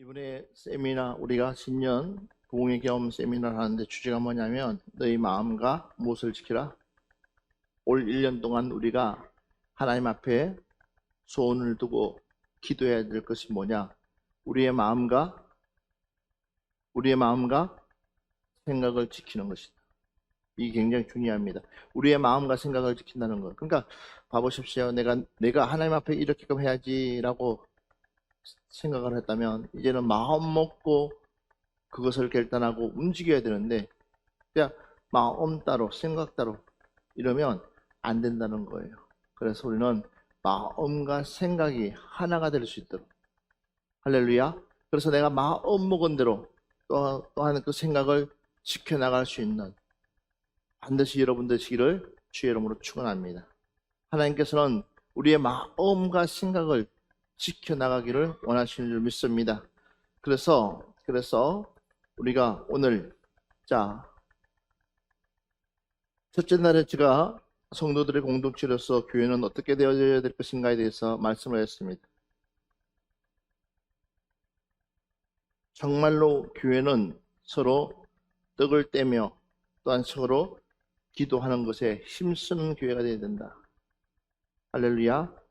이번에 세미나 우리가 신년 부흥의 경험 세미나를 하는데 주제가 뭐냐면 너희 마음과 무엇을 지키라. 올 1년 동안 우리가 하나님 앞에 소원을 두고 기도해야 될 것이 뭐냐? 우리의 마음과 생각을 지키는 것이다. 이게 굉장히 중요합니다. 우리의 마음과 생각을 지킨다는 것. 그러니까 봐보십시오. 내가 하나님 앞에 이렇게끔 해야지라고 생각을 했다면 이제는 마음 먹고 그것을 결단하고 움직여야 되는데 그냥 마음 따로 생각 따로 이러면 안 된다는 거예요. 그래서 우리는 마음과 생각이 하나가 될 수 있도록 할렐루야. 그래서 내가 마음 먹은 대로 또한 그 생각을 지켜나갈 수 있는 반드시 여러분 되시기를 주의 이름으로 축원합니다. 하나님께서는 우리의 마음과 생각을 지켜나가기를 원하시는 줄 믿습니다. 그래서 우리가 오늘 첫째 날에 제가 성도들의 공동체로서 교회는 어떻게 되어야 될 것인가에 대해서 말씀을 했습니다. 정말로 교회는 서로 떡을 떼며 또한 서로 기도하는 것에 힘쓰는 교회가 되어야 된다. 할렐루야.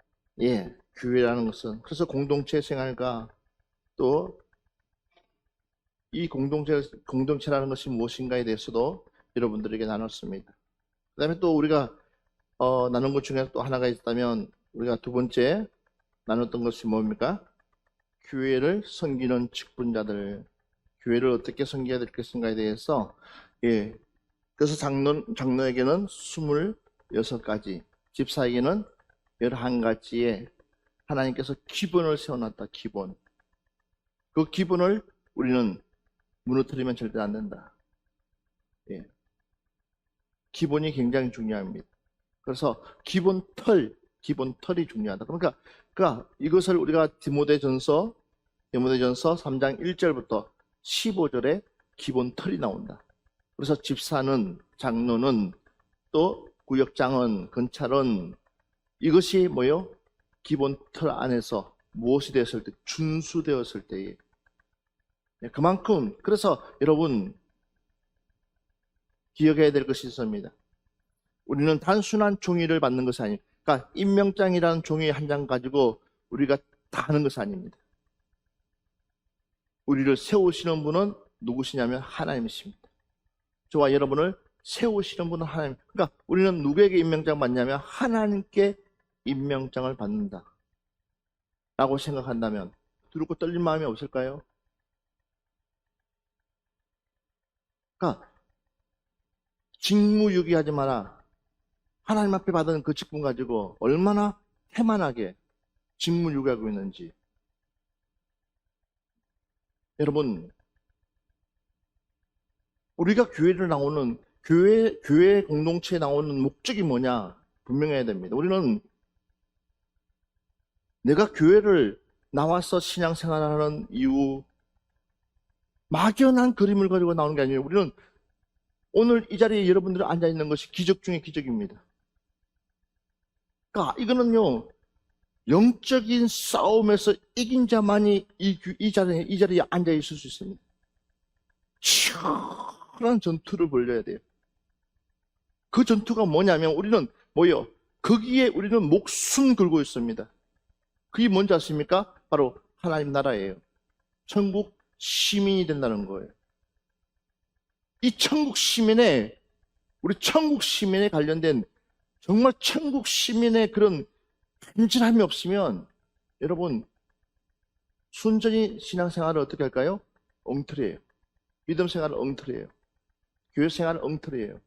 예, 교회라는 것은 그래서 공동체 생활과 또 이 공동체라는 것이 무엇인가에 대해서도 여러분들에게 나눴습니다. 그 다음에 또 우리가 나눈 것 중에 또 하나가 있다면 우리가 두 번째 나눴던 것이 뭡니까? 교회를 섬기는 직분자들, 교회를 어떻게 섬겨야 될 것인가에 대해서 그래서 장로에게는 26가지, 집사에게는 11가지의 하나님께서 기본을 세워놨다. 기본. 그 기본을 우리는 무너뜨리면 절대 안 된다. 기본이 굉장히 중요합니다. 그래서 기본털이 중요하다. 그러니까 이것을 우리가 디모데전서 3장 1절부터 15절에 기본털이 나온다. 그래서 집사는, 장로는, 또 구역장은, 건찰은 이것이 뭐요? 기본털 안에서 무엇이 되었을 때, 준수되었을 때에 그만큼 그래서 여러분 기억해야 될 것이 있습니다. 우리는 단순한 종이를 받는 것이 아닙니다. 그러니까 임명장이라는 종이 한 장 가지고 우리가 다 하는 것이 아닙니다. 우리를 세우시는 분은 누구시냐면 하나님이십니다. 저와 여러분을 세우시는 분은 하나님. 그러니까 우리는 누구에게 임명장 받냐면 하나님께 임명장을 받는다 라고 생각한다면 두렵고 떨린 마음이 없을까요? 그러니까 직무유기하지 마라. 하나님 앞에 받은 그 직분 가지고 얼마나 태만하게 직무유기하고 있는지. 여러분, 우리가 교회를 나오는 교회 공동체에 나오는 목적이 뭐냐 분명해야 됩니다. 우리는 내가 교회를 나와서 신앙생활하는 이유 막연한 그림을 가지고 나오는 게 아니에요. 우리는 오늘 이 자리에 여러분들이 앉아있는 것이 기적 중의 기적입니다. 그러니까 이거는요, 영적인 싸움에서 이긴 자만이 이 자리에 앉아있을 수 있습니다. 치열한 전투를 벌여야 돼요. 그 전투가 뭐냐면 우리는 거기에 우리는 목숨 걸고 있습니다. 그게 뭔지 아십니까? 바로 하나님 나라예요. 천국 시민이 된다는 거예요. 이 우리 천국 시민에 관련된 정말 천국 시민의 그런 간절함이 없으면 여러분 순전히 신앙생활을 어떻게 할까요? 엉터리예요. 믿음 생활은 엉터리예요. 교회 생활은 엉터리예요.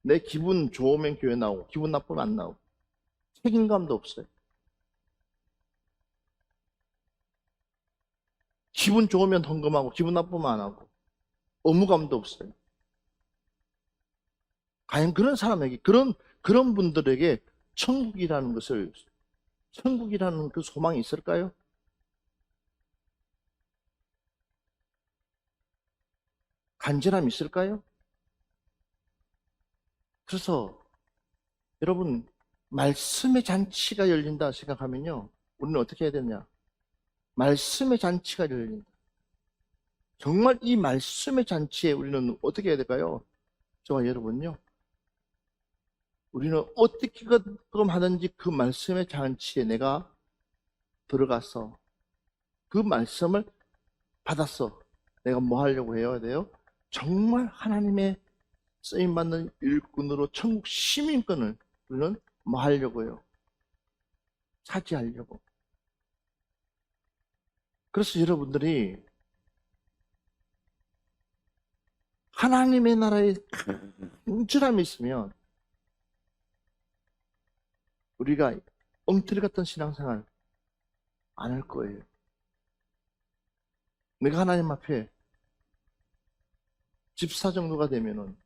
내 기분 좋으면 교회 나오고 기분 나쁘면 안 나오고 책임감도 없어요. 기분 좋으면 헌금하고 기분 나쁘면 안 하고 의무감도 없어요. 과연 그런 사람에게 그런 분들에게 천국이라는 그 소망이 있을까요? 간절함이 있을까요? 그래서 여러분 말씀의 잔치가 열린다 생각하면요 우리는 어떻게 해야 되냐? 말씀의 잔치가 열린다. 정말 이 말씀의 잔치에 우리는 어떻게 해야 될까요? 저와 여러분요. 우리는 어떻게끔 하든지 그 말씀의 잔치에 내가 들어가서 그 말씀을 받았어. 내가 뭐 하려고 해야 돼요? 정말 하나님의 쓰임받는 일꾼으로 천국 시민권을 우리는 뭐 하려고 해요? 차지하려고. 그래서 여러분들이 하나님의 나라에 간절함이 있으면 우리가 엉터리 같은 신앙생활 안 할 거예요. 내가 하나님 앞에 집사 정도가 되면은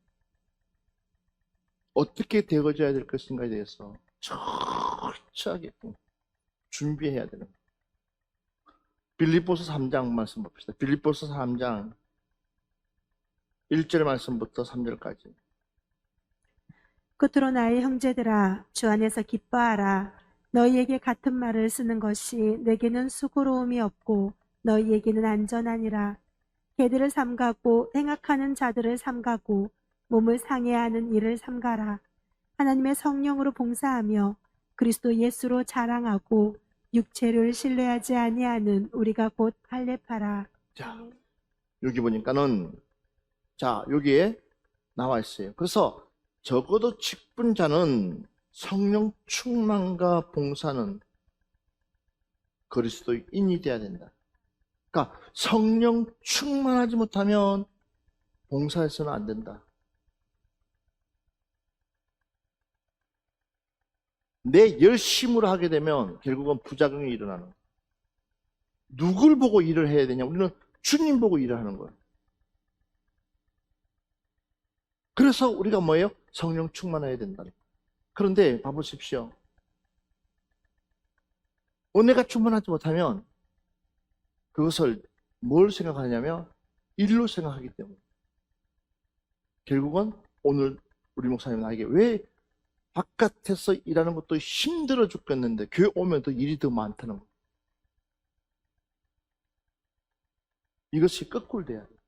어떻게 되어져야 될 것인가에 대해서 철저하게 준비해야 되는 거예요. 빌립보서 3장 말씀 봅시다. 빌립보서 3장 1절 말씀부터 3절까지. 끝으로 나의 형제들아, 주 안에서 기뻐하라. 너희에게 같은 말을 쓰는 것이 내게는 수고로움이 없고 너희에게는 안전하니라. 개들을 삼가고 행악하는 자들을 삼가고 몸을 상해하는 일을 삼가라. 하나님의 성령으로 봉사하며 그리스도 예수로 자랑하고 육체를 신뢰하지 아니하는 우리가 곧 할례파라. 자, 여기 보니까는 여기에 나와 있어요. 그래서 적어도 직분자는 성령 충만과 봉사는 그리스도인이 돼야 된다. 그러니까 성령 충만하지 못하면 봉사해서는 안 된다. 내 열심으로 하게 되면 결국은 부작용이 일어나는 거예요. 누굴 보고 일을 해야 되냐? 우리는 주님 보고 일을 하는 거예요. 그래서 우리가 뭐예요? 성령 충만해야 된다. 그런데 봐보십시오. 은혜가 충만하지 못하면 그것을 뭘 생각하냐면 일로 생각하기 때문에 결국은 오늘 우리 목사님 나에게 왜 바깥에서 일하는 것도 힘들어 죽겠는데 교회 오면 더 일이 더 많다는 거. 이것이 거꾸로 돼야 돼요.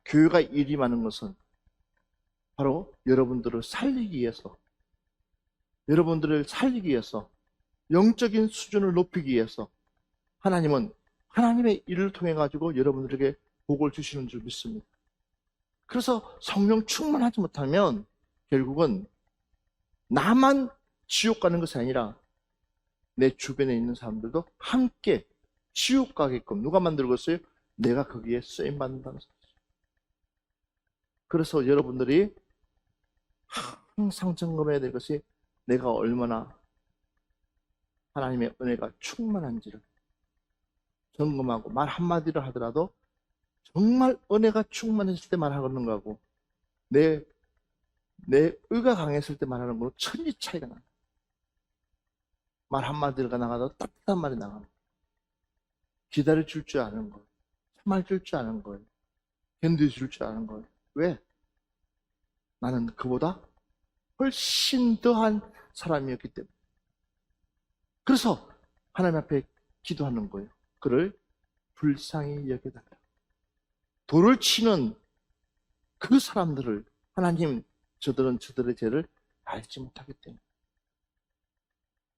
교회가 일이 많은 것은 바로 여러분들을 살리기 위해서, 영적인 수준을 높이기 위해서 하나님은 하나님의 일을 통해 가지고 여러분들에게 복을 주시는 줄 믿습니다. 그래서 성령 충만하지 못하면 결국은 나만 지옥 가는 것이 아니라 내 주변에 있는 사람들도 함께 지옥 가게끔 누가 만들고 있어요? 내가 거기에 쓰임 받는다는 사실. 그래서 여러분들이 항상 점검해야 될 것이 내가 얼마나 하나님의 은혜가 충만한지를 점검하고 말 한마디를 하더라도 정말 은혜가 충만했을 때 말하는 거하고 내 의가 강했을 때 말하는 거로 천지 차이가 나요. 말 한마디가 나가도 따뜻한 말이 나가요. 기다려줄 줄 아는 거예요. 참아줄 줄 아는 거예요. 견뎌줄 줄 아는 거예요. 왜? 나는 그보다 훨씬 더한 사람이었기 때문에. 그래서 하나님 앞에 기도하는 거예요. 그를 불쌍히 여겨달라. 돌을 치는 그 사람들을 하나님, 저들은 저들의 죄를 알지 못하기 때문에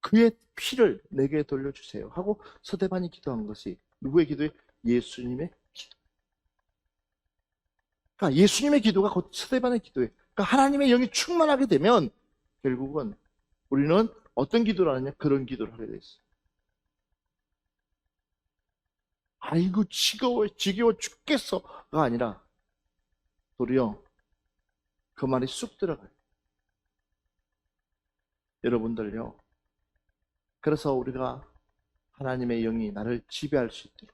그의 피를 내게 돌려주세요 하고 서대반이 기도한 것이 누구의 기도예요? 예수님의 기도. 그러니까 예수님의 기도가 곧 서대반의 기도예요. 그러니까 하나님의 영이 충만하게 되면 결국은 우리는 어떤 기도를 하느냐? 그런 기도를 하게 돼 있어요. 아이고 지겨워 죽겠어가 아니라 도리어 그 말이 쑥 들어가요. 여러분들요. 그래서 우리가 하나님의 영이 나를 지배할 수 있도록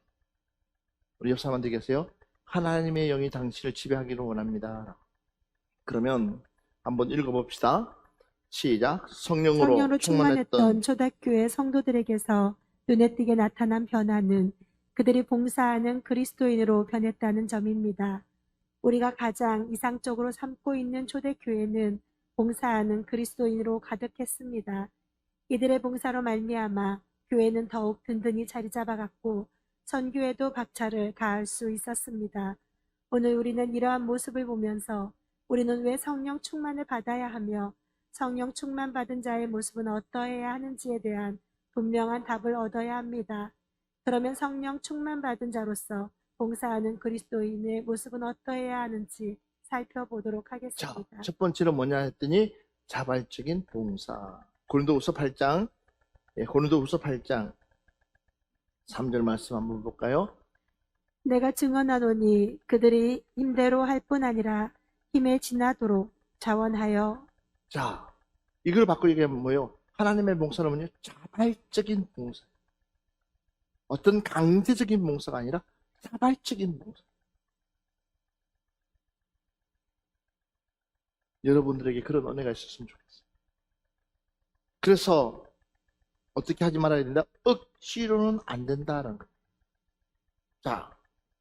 우리 옆 사람한테 계세요. 하나님의 영이 당신을 지배하기를 원합니다. 그러면 한번 읽어봅시다. 시작. 성령으로 충만했던 초대교회 성도들에게서 눈에 띄게 나타난 변화는 그들이 봉사하는 그리스도인으로 변했다는 점입니다. 우리가 가장 이상적으로 삼고 있는 초대교회는 봉사하는 그리스도인으로 가득했습니다. 이들의 봉사로 말미암아 교회는 더욱 든든히 자리 잡아갔고 선교에도 박차를 가할 수 있었습니다. 오늘 우리는 이러한 모습을 보면서 우리는 왜 성령 충만을 받아야 하며 성령 충만 받은 자의 모습은 어떠해야 하는지에 대한 분명한 답을 얻어야 합니다. 그러면 성령 충만 받은 자로서 봉사하는 그리스도인의 모습은 어떠해야 하는지 살펴보도록 자, 하겠습니다. 첫 번째로 뭐냐 했더니 자발적인 봉사. 고린도후서 8장, 고린도후서 8장 3절 말씀 한번 볼까요? 내가 증언하노니 그들이 힘대로 할 뿐 아니라 힘에 지나도록 자원하여. 자, 이걸 바꾸고 얘기하면 뭐예요? 하나님의 봉사는 뭐냐? 자발적인 봉사. 어떤 강제적인 봉사가 아니라 자발적인 봉사. 여러분들에게 그런 은혜가 있었으면 좋겠어요. 그래서 어떻게 하지 말아야 된다? 억지로는 안 된다는 거. 자,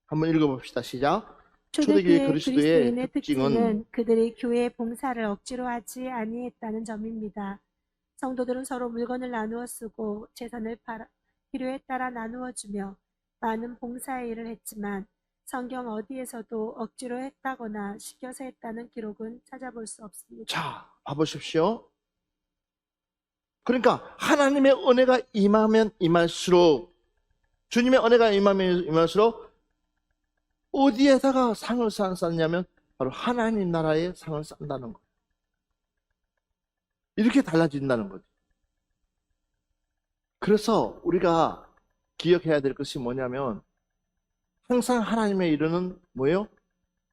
한번 읽어봅시다. 시작. 초대교회 그리스도의 특징은 그들이 교회 봉사를 억지로 하지 아니했다는 점입니다. 성도들은 서로 물건을 나누어 쓰고 재산을 필요에 따라 나누어 주며 많은 봉사의 일을 했지만 성경 어디에서도 억지로 했다거나 시켜서 했다는 기록은 찾아볼 수 없습니다. 자, 봐보십시오. 그러니까 하나님의 은혜가 임하면 임할수록, 주님의 은혜가 임하면 임할수록 어디에다가 상을 쌓냐면 바로 하나님 나라에 상을 쌓는다는 거예요. 이렇게 달라진다는 거죠. 그래서 우리가 기억해야 될 것이 뭐냐면 항상 하나님의 일은 뭐예요?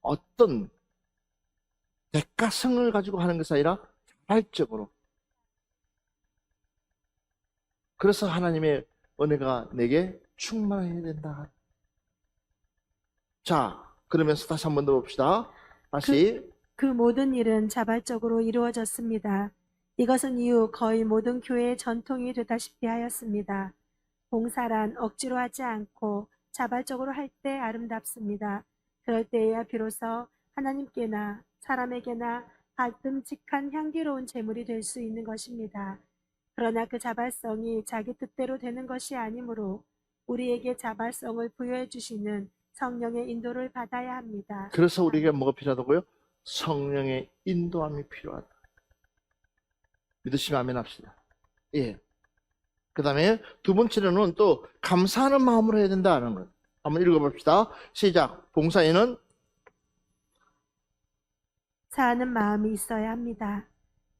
어떤 대가성을 가지고 하는 것이 아니라 자발적으로. 그래서 하나님의 은혜가 내게 충만해야 된다. 자, 그러면서 다시 한 번 더 봅시다. 다시. 그 모든 일은 자발적으로 이루어졌습니다. 이것은 이후 거의 모든 교회의 전통이 되다시피 하였습니다. 봉사란 억지로 하지 않고 자발적으로 할 때 아름답습니다. 그럴 때에야 비로소 하나님께나 사람에게나 받음직한 향기로운 제물이 될 수 있는 것입니다. 그러나 그 자발성이 자기 뜻대로 되는 것이 아니므로 우리에게 자발성을 부여해 주시는 성령의 인도를 받아야 합니다. 그래서 우리에게 뭐가 필요하다고요? 성령의 인도함이 필요하다. 믿으시면 아멘 합시다. 예. 그 다음에 두 번째로는 또 감사하는 마음으로 해야 된다는 거예요. 한번 읽어봅시다. 시작. 봉사에는 사하는 마음이 있어야 합니다.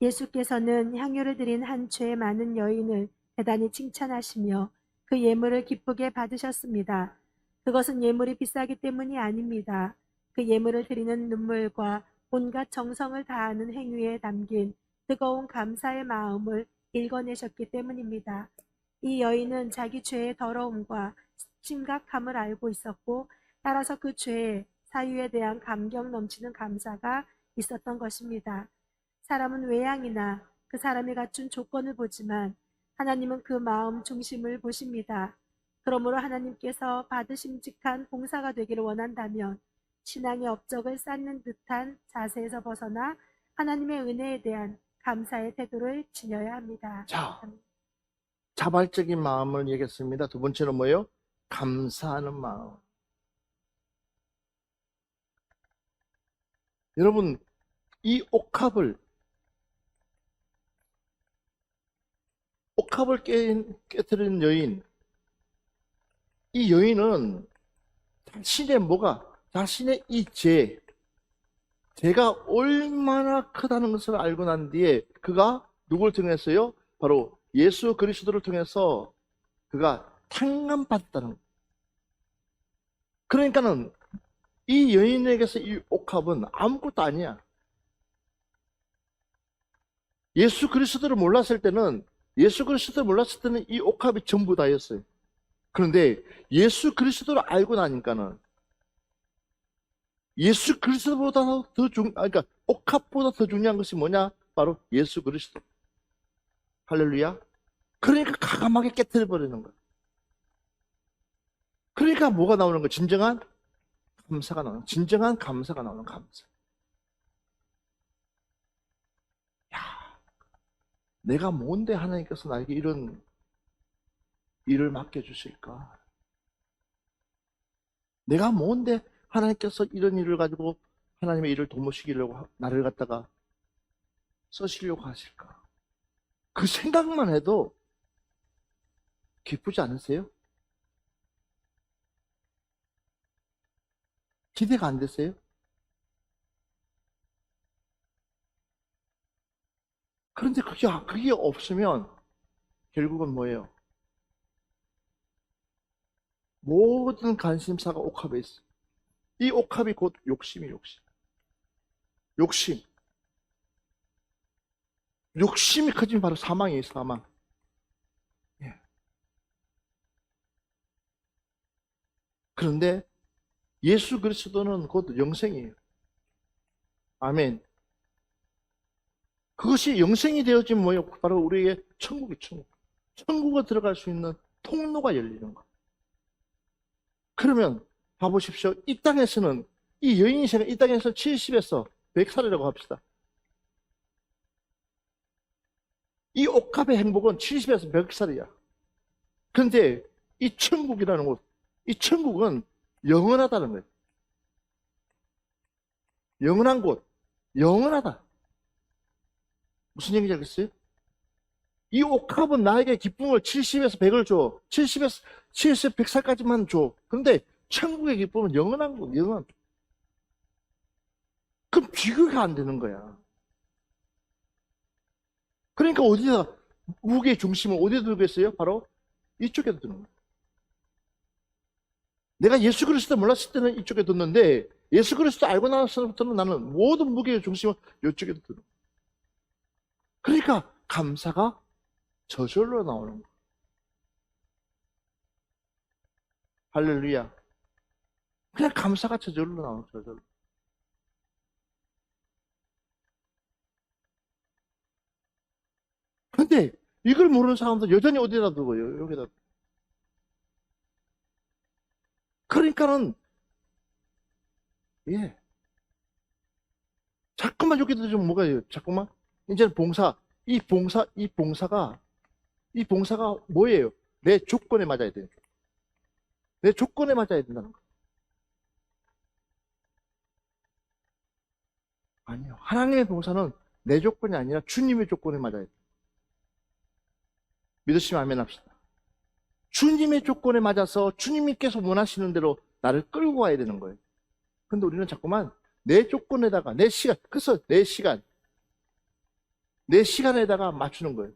예수께서는 향유를 드린 한 죄 많은 여인을 대단히 칭찬하시며 그 예물을 기쁘게 받으셨습니다. 그것은 예물이 비싸기 때문이 아닙니다. 그 예물을 드리는 눈물과 온갖 정성을 다하는 행위에 담긴 뜨거운 감사의 마음을 읽어내셨기 때문입니다. 이 여인은 자기 죄의 더러움과 심각함을 알고 있었고 따라서 그 죄의 사유에 대한 감격 넘치는 감사가 있었던 것입니다. 사람은 외양이나 그 사람이 갖춘 조건을 보지만 하나님은 그 마음 중심을 보십니다. 그러므로 하나님께서 받으심직한 봉사가 되기를 원한다면 신앙의 업적을 쌓는 듯한 자세에서 벗어나 하나님의 은혜에 대한 감사의 태도를 지녀야 합니다. 자, 자발적인 마음을 얘기했습니다. 두 번째는 뭐예요? 감사하는 마음. 여러분, 이 옥합을 깨뜨린 여인, 이 여인은 자신의 이 죄가 얼마나 크다는 것을 알고 난 뒤에 그가 누굴 통해서요? 바로 예수 그리스도를 통해서 그가 탕감받았다는 거예요. 그러니까는 이 여인에게서 이 옥합은 아무것도 아니야. 예수 그리스도를 몰랐을 때는 이 옥합이 전부 다였어요. 그런데 예수 그리스도를 알고 나니까는 예수 그리스도보다 그러니까 옥합보다 더 중요한 것이 뭐냐? 바로 예수 그리스도. 할렐루야. 그러니까 가감하게 깨뜨려 버리는 거야. 그러니까 뭐가 나오는 거야? 진정한 감사가 나오는 감사. 야, 내가 뭔데 하나님께서 나에게 이런 일을 맡겨주실까? 내가 뭔데 하나님께서 이런 일을 가지고 하나님의 일을 도모시키려고 나를 갖다가 쓰시려고 하실까? 그 생각만 해도 기쁘지 않으세요? 기대가 안 되세요? 그런데 그게 없으면 결국은 뭐예요? 모든 관심사가 옥합에 있어. 이 옥합이 곧 욕심이 욕심. 욕심. 욕심이 커지면 바로 사망이에요, 사망. 예. 그런데 예수 그리스도는 곧 영생이에요. 아멘. 그것이 영생이 되어지면 뭐예요? 바로 우리에게 천국이 천국. 천국에 들어갈 수 있는 통로가 열리는 거. 그러면 봐보십시오. 이 땅에서는 이 여인이 이 땅에서 70에서 100살이라고 합시다. 이 옥합의 행복은 70에서 100살이야. 그런데 이 천국이라는 곳, 이 천국은 영원하다는 거예요. 영원한 곳, 영원하다. 무슨 얘기인지 알겠어요? 이 옥합은 나에게 기쁨을 70에서 100을 줘. 70에서 100살까지만 줘. 그런데 천국의 기쁨은 영원한 곳, 영원. 그럼 비교가 안 되는 거야. 그러니까 어디다 무게의 중심을 어디에 두겠어요? 바로 이쪽에 두는 거예요. 내가 예수 그리스도 몰랐을 때는 이쪽에 뒀는데 예수 그리스도 알고 나서부터는 나는 모든 무게의 중심을 이쪽에 두는 거예요. 그러니까 감사가 저절로 나오는 거예요. 할렐루야. 그냥 감사가 저절로 나오는 거예요. 저절로. 근데 이걸 모르는 사람도 여전히 어디다 두고요? 여기다. 그러니까는 예. 자꾸만 여기다 좀 뭐가 해요? 자꾸만 이제는 이 봉사가 뭐예요? 내 조건에 맞아야 돼요. 내 조건에 맞아야 된다는 거. 아니요. 하나님의 봉사는 내 조건이 아니라 주님의 조건에 맞아야 돼요. 믿으시면 아멘 합시다. 주님의 조건에 맞아서 주님께서 원하시는 대로 나를 끌고 가야 되는 거예요. 근데 우리는 자꾸만 내 조건에다가 내 시간, 그래서 내 시간에다가 맞추는 거예요.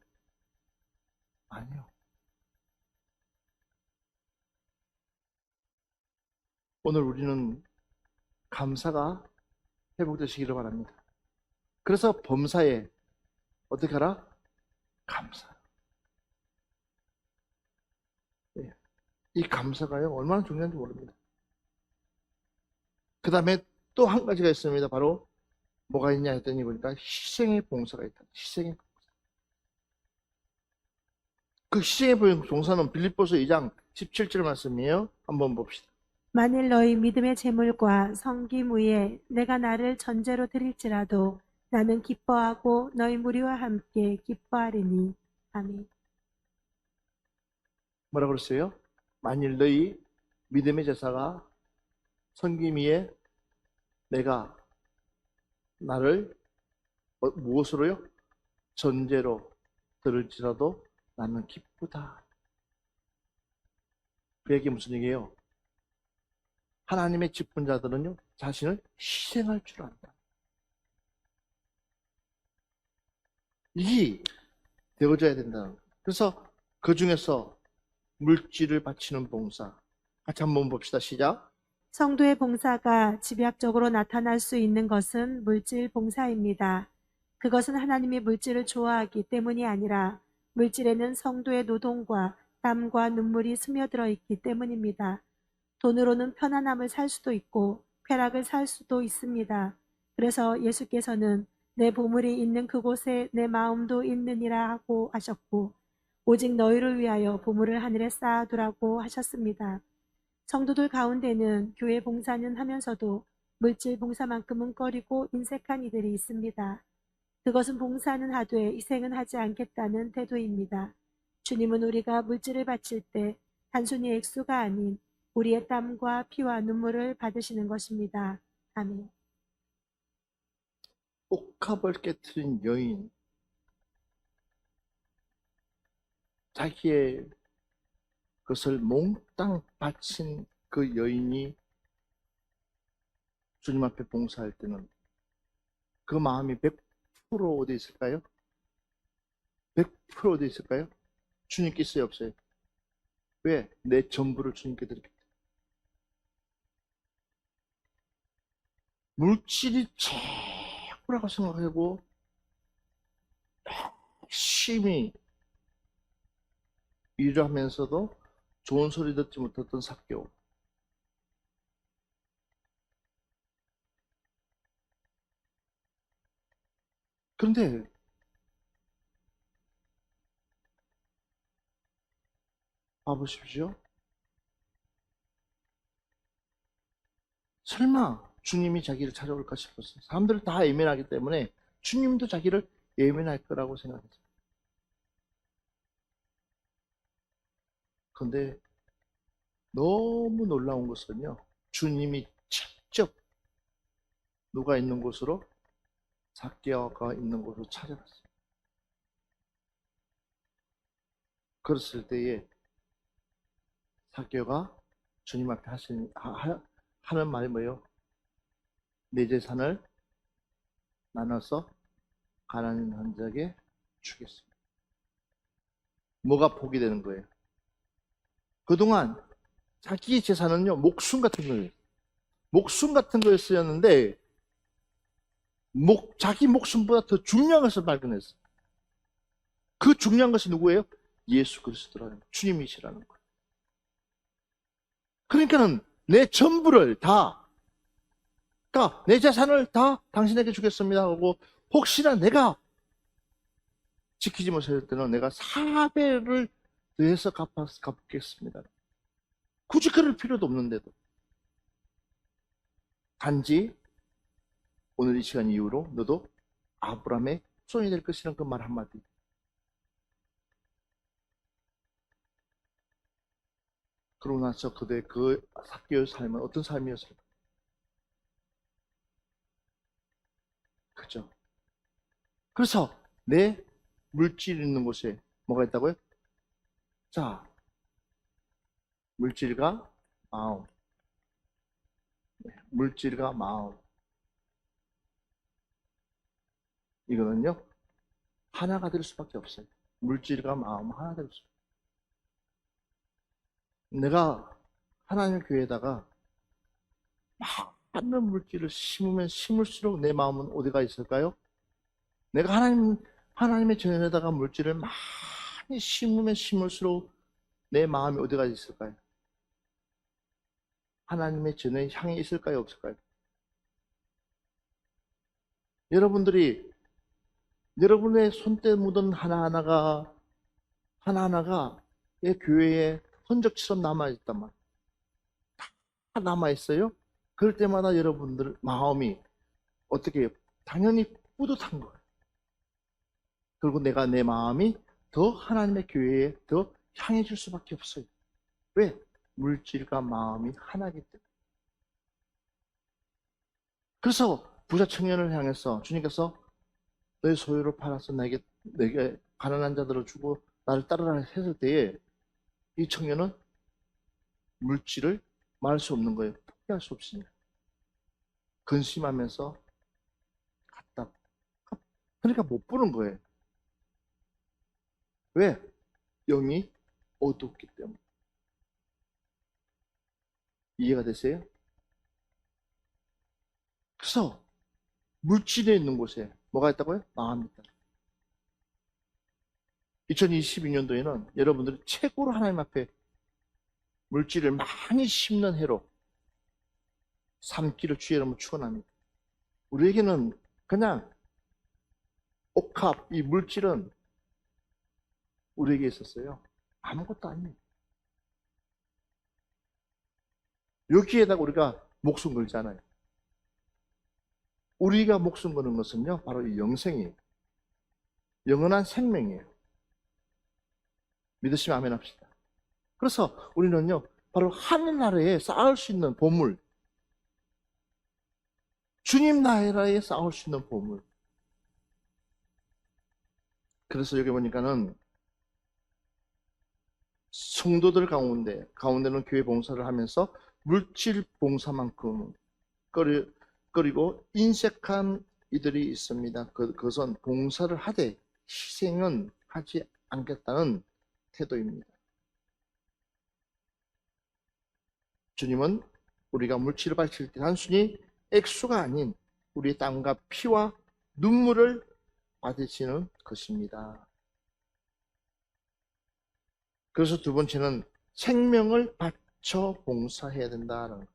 아니요. 오늘 우리는 감사가 회복되시기를 바랍니다. 그래서 범사에 어떻게 하라? 감사. 예. 이 감사가요, 얼마나 중요한지 모릅니다. 그 다음에 또 한 가지가 있습니다. 바로 뭐가 있냐 했더니 보니까 희생의 봉사가 있다. 희생의 봉사. 그 희생의 봉사는 빌립보서 2장 17절 말씀이에요. 한번 봅시다. 만일 너희 믿음의 재물과 섬김 위에 내가 나를 전제로 드릴지라도 나는 기뻐하고 너희 무리와 함께 기뻐하리니. 아멘. 뭐라 그랬어요? 만일 너희 믿음의 제사가 섬김 위에 내가 나를 무엇으로요? 전제로 들을지라도 나는 기쁘다. 그 얘기 무슨 얘기예요? 하나님의 직분자들은요, 자신을 희생할 줄 안다. 이게 되어져야 된다는 거예요. 그래서 그 중에서 물질을 바치는 봉사. 같이 한번 봅시다. 시작. 성도의 봉사가 집약적으로 나타날 수 있는 것은 물질 봉사입니다. 그것은 하나님이 물질을 좋아하기 때문이 아니라 물질에는 성도의 노동과 땀과 눈물이 스며들어 있기 때문입니다. 돈으로는 편안함을 살 수도 있고 쾌락을 살 수도 있습니다. 그래서 예수께서는 내 보물이 있는 그곳에 내 마음도 있느니라 하고 하셨고 오직 너희를 위하여 보물을 하늘에 쌓아두라고 하셨습니다. 성도들 가운데는 교회 봉사는 하면서도 물질 봉사만큼은 꺼리고 인색한 이들이 있습니다. 그것은 봉사는 하되 희생은 하지 않겠다는 태도입니다. 주님은 우리가 물질을 바칠 때 단순히 액수가 아닌 우리의 땀과 피와 눈물을 받으시는 것입니다. 아멘. 옥합을 깨트린 여인, 자기의 것을 몽땅 바친 그 여인이 주님 앞에 봉사할 때는 그 마음이 100% 어디 있을까요? 100% 어디 있을까요? 주님께 있어요, 없어요? 왜? 내 전부를 주님께 드렸기 때문에. 물질이 최고라고 생각하고 열심히 일을 하면서도 좋은 소리 듣지 못했던 삭개오. 그런데 봐보십시오. 설마 주님이 자기를 찾아올까 싶었어요. 사람들은 다 예민하기 때문에 주님도 자기를 예민할 거라고 생각했어요. 그런데 너무 놀라운 것은요, 주님이 직접 누가 있는 곳으로, 삭개오가 있는 곳으로 찾아갔어요. 그랬을 때에 삭개오가 주님 앞에 하는 말이 뭐예요? 내 재산을 나눠서 가난한 자에게 주겠습니다. 뭐가 복이 되는 거예요? 그동안 자기 재산은요, 목숨 같은 거예요. 목숨 같은 거였었는데 자기 목숨보다 더 중요한 것을 발견했어요. 그 중요한 것이 누구예요? 예수 그리스도라는 주님이시라는 거예요. 그러니까는 내 전부를 다, 그러니까 내 재산을 다 당신에게 주겠습니다 하고, 혹시나 내가 지키지 못할 때는 내가 4배를 더해서 갚겠습니다. 굳이 그럴 필요도 없는데도, 단지 오늘 이 시간 이후로 너도 아브라함의 후손이 될 것이라는 그 말 한마디. 그러고 나서 그의 그 삭개오의 삶은 어떤 삶이었을까? 그죠? 그래서 내 물질 있는 곳에 뭐가 있다고요? 자, 물질과 마음. 물질과 마음. 이거는요, 하나가 될 수밖에 없어요. 물질과 마음 하나 될 수. 내가 하나님의 교회에다가 많은 물질을 심으면 심을수록 내 마음은 어디가 있을까요? 내가 하나님의 전에다가 물질을 많이 심으면 심을수록 내 마음이 어디가 있을까요? 하나님의 전에 향해 있을까요? 없을까요? 여러분의 손때 묻은 하나하나가 내 교회에 흔적처럼 남아있단 말이에요. 다 남아있어요. 그럴 때마다 여러분들 마음이 어떻게 해요? 당연히 뿌듯한 거예요. 그리고 내 마음이 더 하나님의 교회에 더 향해질 수밖에 없어요. 왜? 물질과 마음이 하나이기 때문에. 그래서 부자 청년을 향해서 주님께서 너의 소유를 팔아서 내게 가난한 자들을 주고 나를 따르라 했을 때에 이 청년은 물질을 말할 수 없는 거예요. 포기할 수 없으니까. 근심하면서 갔다. 그러니까 못 보는 거예요. 왜? 영이 어둡기 때문에. 이해가 되세요? 그래서 물질에 있는 곳에 뭐가 있다고요? 마음이 있다. 2022년도에는 여러분들이 최고로 하나님 앞에 물질을 많이 심는 해로 삼기를 주의 이름으로 축원합니다. 우리에게는 그냥 옥합, 이 물질은 우리에게 있었어요. 아무것도 아니에요. 여기에다가 우리가 목숨 걸잖아요. 우리가 목숨 거는 것은요, 바로 이 영생이에요. 영원한 생명이에요. 믿으시면 아멘 합시다. 그래서 우리는요, 바로 하늘나라에 쌓을 수 있는 보물, 주님 나라에 쌓을 수 있는 보물. 그래서 여기 보니까는 성도들 가운데는 교회 봉사를 하면서 물질 봉사만큼 그리고 인색한 이들이 있습니다. 그것은 봉사를 하되 희생은 하지 않겠다는 태도입니다. 주님은 우리가 물질을 바칠 때 단순히 액수가 아닌 우리의 땀과 피와 눈물을 받으시는 것입니다. 그래서 두 번째는 생명을 바쳐 봉사해야 된다는 것.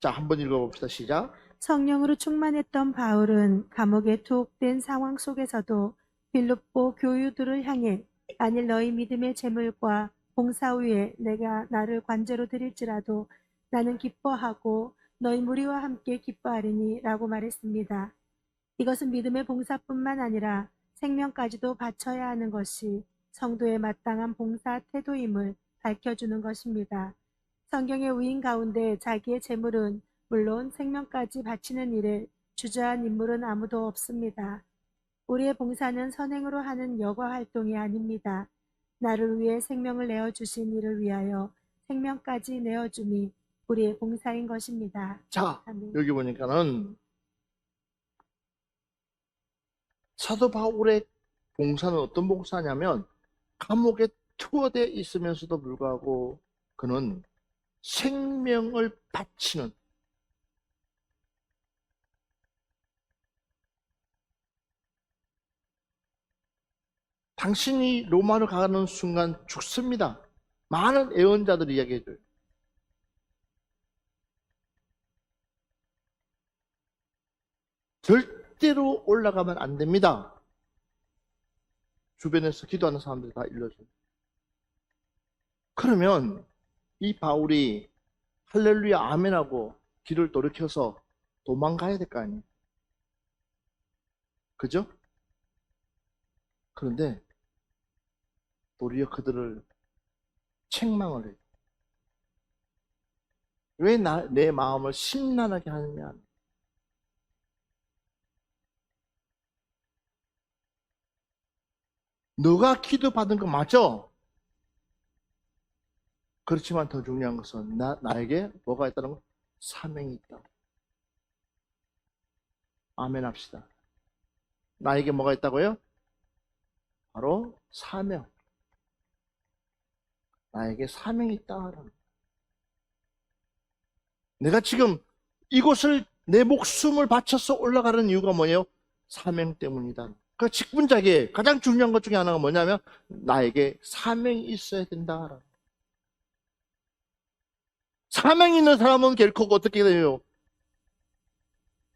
자, 한번 읽어봅시다. 시작. 성령으로 충만했던 바울은 감옥에 투옥된 상황 속에서도 빌립보 교유들을 향해 만일 너희 믿음의 재물과 봉사 후에 내가 나를 관제로 드릴지라도 나는 기뻐하고 너희 무리와 함께 기뻐하리니 라고 말했습니다. 이것은 믿음의 봉사뿐만 아니라 생명까지도 바쳐야 하는 것이 성도의 마땅한 봉사 태도임을 밝혀주는 것입니다. 성경의 위인 가운데 자기의 재물은 물론 생명까지 바치는 일에 주저한 인물은 아무도 없습니다. 우리의 봉사는 선행으로 하는 여가 활동이 아닙니다. 나를 위해 생명을 내어주신 이를 위하여 생명까지 내어줌이 우리의 봉사인 것입니다. 자, 아멘. 여기 보니까는 사도 바울의 봉사는 어떤 봉사냐면 감옥에 투어되어 있으면서도 불구하고 그는 생명을 바치는, 당신이 로마로 가는 순간 죽습니다. 많은 예언자들이 이야기해줘요. 절대로 올라가면 안 됩니다. 주변에서 기도하는 사람들이 다 일러줘요. 그러면 이 바울이 할렐루야 아멘하고 길을 돌이켜서 도망가야 될 거 아니에요. 그죠? 그런데 도리어 그들을 책망을 해요. 왜 내 마음을 심란하게 하느냐. 너가 기도받은 거 맞아. 그렇지만 더 중요한 것은 나에게 뭐가 있다는 거? 사명이 있다. 아멘 합시다. 나에게 뭐가 있다고요? 바로 사명. 나에게 사명이 있다. 내가 지금 이곳을 내 목숨을 바쳐서 올라가는 이유가 뭐예요? 사명 때문이다. 그 직분자에게 가장 중요한 것 중에 하나가 뭐냐면 나에게 사명이 있어야 된다. 사명이 있는 사람은 결코 어떻게 돼요?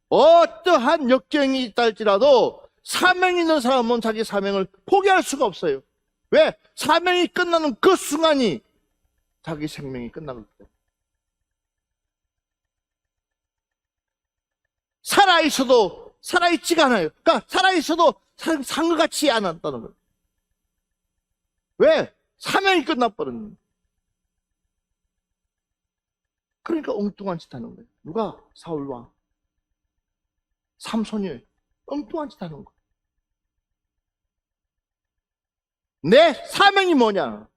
어떠한 역경이 있다 할지라도 사명이 있는 사람은 자기 사명을 포기할 수가 없어요. 왜? 사명이 끝나는 그 순간이 자기 생명이 끝나는 거예요. 살아있어도 살아있지가 않아요. 그러니까 살아있어도 산 것 같지 않았다는 거예요. 왜? 사명이 끝나버린 거예요. 그러니까 엉뚱한 짓 하는 거예요. 누가? 사울왕. 삼손이 엉뚱한 짓 하는 거예요. 내 사명이 뭐냐?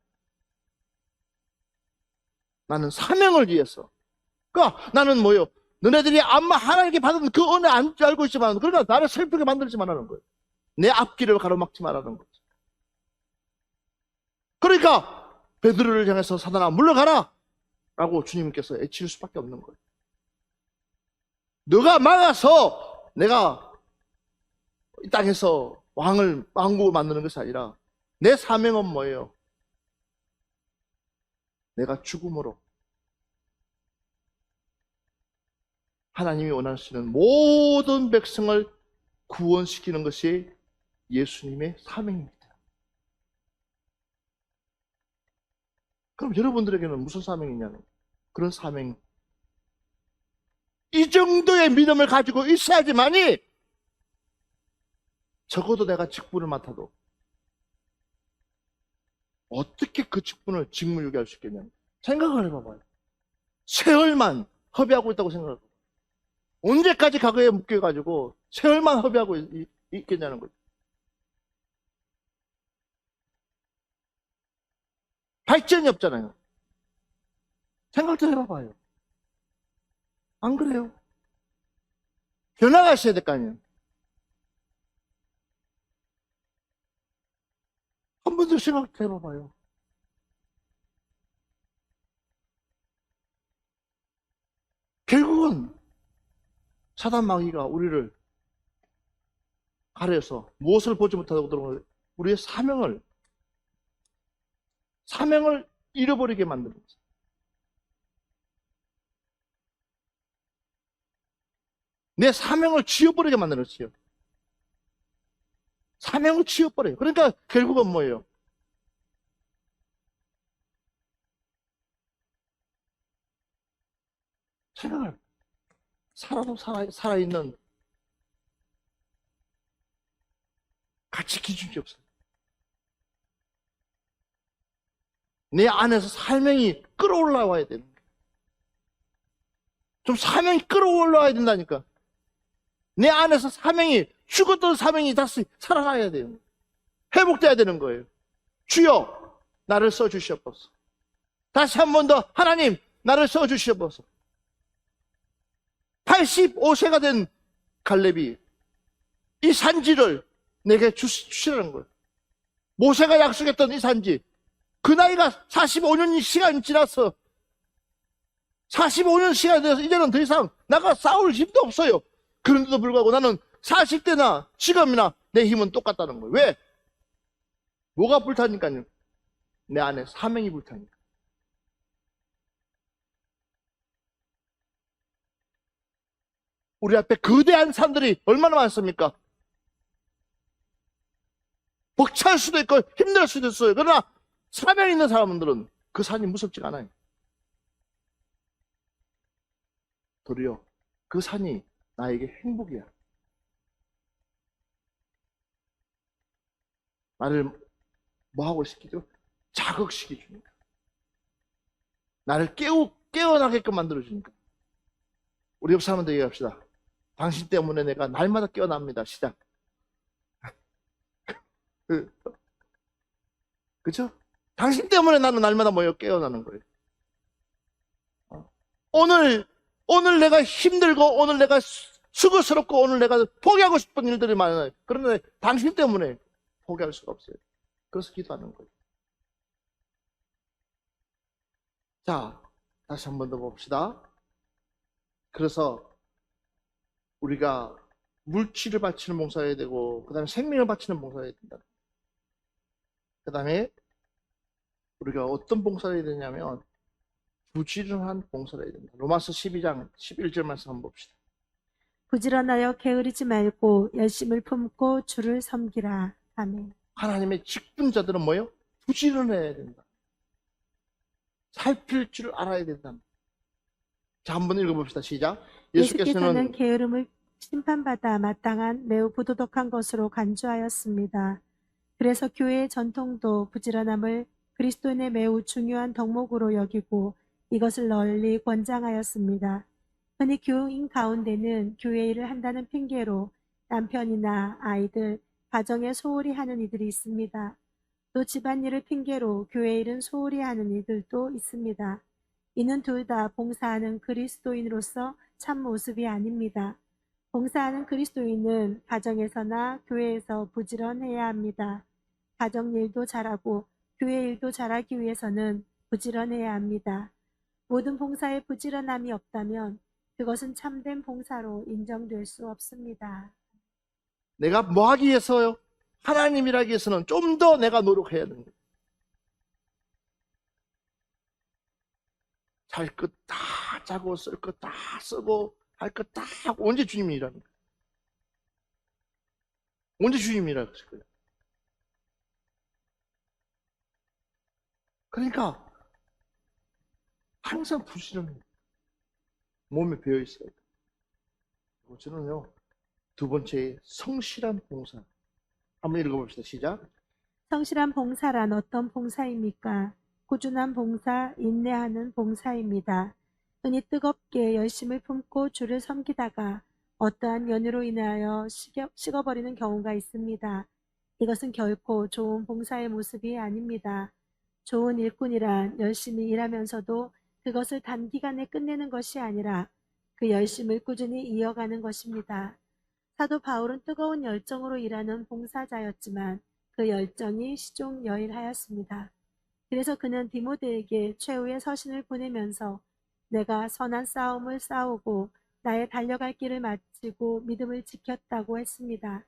나는 사명을 위해서. 그러니까 나는 뭐요? 너네들이 아마 하나님께 받은 그 은혜 안 알고 있지만, 그러니까 나를 슬프게 만들지 말라는 거예요. 내 앞길을 가로막지 말라는 거죠. 그러니까 베드로를 향해서 사단아 물러가라! 라고 주님께서 애칠 수밖에 없는 거예요. 너가 막아서 내가 이 땅에서 왕국을 만드는 것이 아니라 내 사명은 뭐예요? 내가 죽음으로 하나님이 원하시는 모든 백성을 구원시키는 것이 예수님의 사명입니다. 그럼 여러분들에게는 무슨 사명이냐는 그런 사명. 이 정도의 믿음을 가지고 있어야지만이 적어도 내가 직분을 맡아도 어떻게 그 직분을 직무유기할 수 있겠냐. 생각을 해봐봐요. 세월만 허비하고 있다고 생각해요. 언제까지 과거에 묶여가지고 세월만 허비하고 있겠냐는 거죠. 발전이 없잖아요. 생각 좀 해봐봐요. 안 그래요? 변화가 있어야 될 거 아니에요. 한 번 더 생각 해봐봐요. 결국은 사단 마귀가 우리를 가려서 무엇을 보지 못하고 들어오는 우리의 사명을 잃어버리게 만드는 거죠. 내 사명을 지워버리게 만들었어요. 사명을 지워버려요. 그러니까 결국은 뭐예요? 생각을 살아도 살아있는 가치 기준이 없어요. 내 안에서 사명이 끌어올라와야 되는 거예요. 좀 사명이 끌어올라와야 된다니까. 내 안에서 사명이, 죽었던 사명이 다시 살아나야 돼요. 회복돼야 되는 거예요. 주여, 나를 써주시옵소서. 다시 한 번 더, 하나님, 나를 써주시옵소서. 85세가 된 갈렙이 이 산지를 내게 주시라는 거예요. 모세가 약속했던 이 산지, 그 나이가 45년 시간이 지나서 45년 시간이 되어서 이제는 더 이상 나가 싸울 힘도 없어요. 그런데도 불구하고 나는 40대나 지금이나 내 힘은 똑같다는 거예요. 왜? 뭐가 불타니까요? 내 안에 사명이 불타니까. 우리 앞에 거대한 산들이 얼마나 많습니까? 벅찰 수도 있고 힘들 수도 있어요. 그러나 사명 있는 사람들은 그 산이 무섭지가 않아요. 도리어 그 산이 나에게 행복이야. 나를 뭐하고 시키죠? 자극시켜주니까. 나를 깨어나게끔 만들어주니까. 우리 옆 사람한테 얘기합시다. 당신 때문에 내가 날마다 깨어납니다. 시작. 그쵸? 당신 때문에 나는 날마다 뭐예요? 깨어나는 거예요. 오늘 내가 힘들고, 오늘 내가 수고스럽고, 오늘 내가 포기하고 싶은 일들이 많아요. 그런데 당신 때문에 포기할 수가 없어요. 그래서 기도하는 거예요. 자, 다시 한 번 더 봅시다. 그래서 우리가 물질을 바치는 봉사해야 되고, 그 다음에 생명을 바치는 봉사해야 된다. 그 다음에 우리가 어떤 봉사를 해야 되냐면, 부지런한 봉사를 해야 된다. 로마서 12장 11절 말씀 한번 봅시다. 부지런하여 게으르지 말고 열심을 품고 주를 섬기라. 아멘. 하나님의 직분자들은 뭐예요? 부지런해야 된다. 살필 줄 알아야 된다. 자, 한번 읽어봅시다. 시작. 예수께서는 게으름을 심판받아 마땅한 매우 부도덕한 것으로 간주하였습니다. 그래서 교회의 전통도 부지런함을 그리스도인의 매우 중요한 덕목으로 여기고 이것을 널리 권장하였습니다. 흔히 교인 가운데는 교회 일을 한다는 핑계로 남편이나 아이들, 가정에 소홀히 하는 이들이 있습니다. 또 집안일을 핑계로 교회 일은 소홀히 하는 이들도 있습니다. 이는 둘 다 봉사하는 그리스도인으로서 참 모습이 아닙니다. 봉사하는 그리스도인은 가정에서나 교회에서 부지런해야 합니다. 가정 일도 잘하고 교회 일도 잘하기 위해서는 부지런해야 합니다. 모든 봉사에 부지런함이 없다면 그것은 참된 봉사로 인정될 수 없습니다. 내가 뭐 하기 위해서요? 하나님 일하기 위해서는 좀 더 내가 노력해야 되는 거예요. 잘 것 다 짜고 쓸 것 다 쓰고 할 것 다 하고 언제 주님이 일하는 거예요? 언제 주님이 일할 거예요? 그러니까 항상 부지런해요. 몸에 배어 있어요. 저는요, 두 번째 성실한 봉사. 한번 읽어봅시다. 시작. 성실한 봉사란 어떤 봉사입니까? 꾸준한 봉사, 인내하는 봉사입니다. 흔히 뜨겁게 열심을 품고 주를 섬기다가 어떠한 연유로 인하여 식어버리는 경우가 있습니다. 이것은 결코 좋은 봉사의 모습이 아닙니다. 좋은 일꾼이란 열심히 일하면서도 그것을 단기간에 끝내는 것이 아니라 그 열심을 꾸준히 이어가는 것입니다. 사도 바울은 뜨거운 열정으로 일하는 봉사자였지만 그 열정이 시종여일하였습니다. 그래서 그는 디모데에게 최후의 서신을 보내면서 내가 선한 싸움을 싸우고 나의 달려갈 길을 마치고 믿음을 지켰다고 했습니다.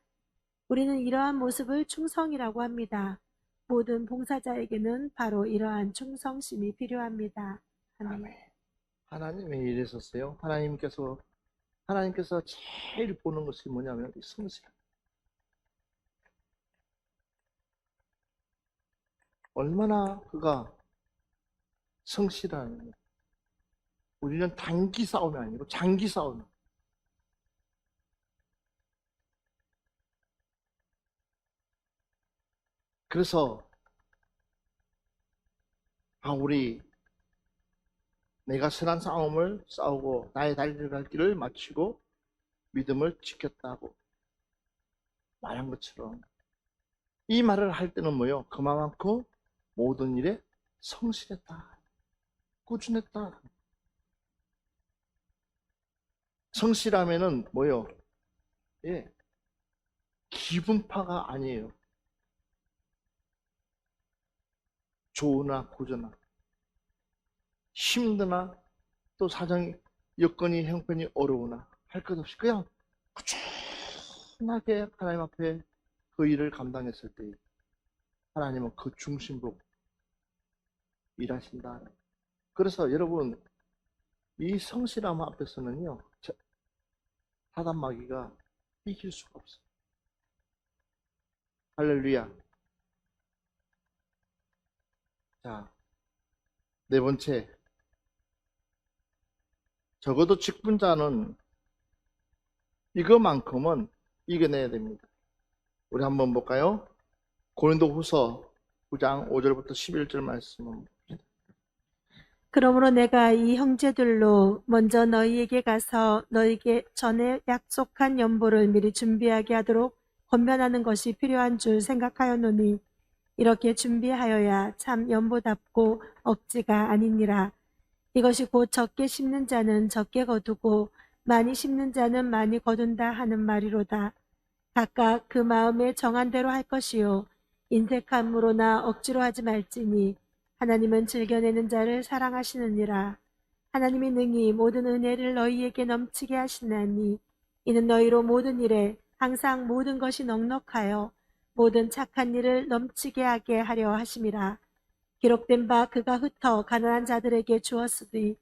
우리는 이러한 모습을 충성이라고 합니다. 모든 봉사자에게는 바로 이러한 충성심이 필요합니다. 아멘. 아멘. 하나님의 일이었어요. 하나님께서 제일 보는 것이 뭐냐면 성실. 얼마나 그가 성실한. 우리는 단기 싸움이 아니고 장기 싸움. 그래서 바울이 내가 선한 싸움을 싸우고 나의 달려갈 길을 마치고 믿음을 지켰다고 말한 것처럼 이 말을 할 때는 뭐요? 그만큼 모든 일에 성실했다. 꾸준했다. 성실하면은 뭐요? 예. 기분파가 아니에요. 좋으나 고저나 힘드나 또 사정이 여건이 형편이 어려우나 할 것 없이 그냥 꾸준하게 하나님 앞에 그 일을 감당했을 때 하나님은 그 중심으로 일하신다. 그래서 여러분 이 성실함 앞에서는요 사단마귀가 이길 수가 없어요. 할렐루야. 자, 네 번째, 적어도 직분자는 이거만큼은 이겨내야 됩니다. 우리 한번 볼까요? 고린도후서 9장 5절부터 11절 말씀은 그러므로 내가 이 형제들로 먼저 너희에게 가서 너희에게 전에 약속한 연보를 미리 준비하게 하도록 권면하는 것이 필요한 줄 생각하였노니 이렇게 준비하여야 참 연보답고 억지가 아니니라. 이것이 곧 적게 심는 자는 적게 거두고 많이 심는 자는 많이 거둔다 하는 말이로다. 각각 그 마음에 정한 대로 할 것이요 인색함으로나 억지로 하지 말지니 하나님은 즐겨내는 자를 사랑하시느니라. 하나님이 능히 모든 은혜를 너희에게 넘치게 하시나니 이는 너희로 모든 일에 항상 모든 것이 넉넉하여 모든 착한 일을 넘치게 하게 하려 하심이라. 기록된 바 그가 흩어 가난한 자들에게 주었으니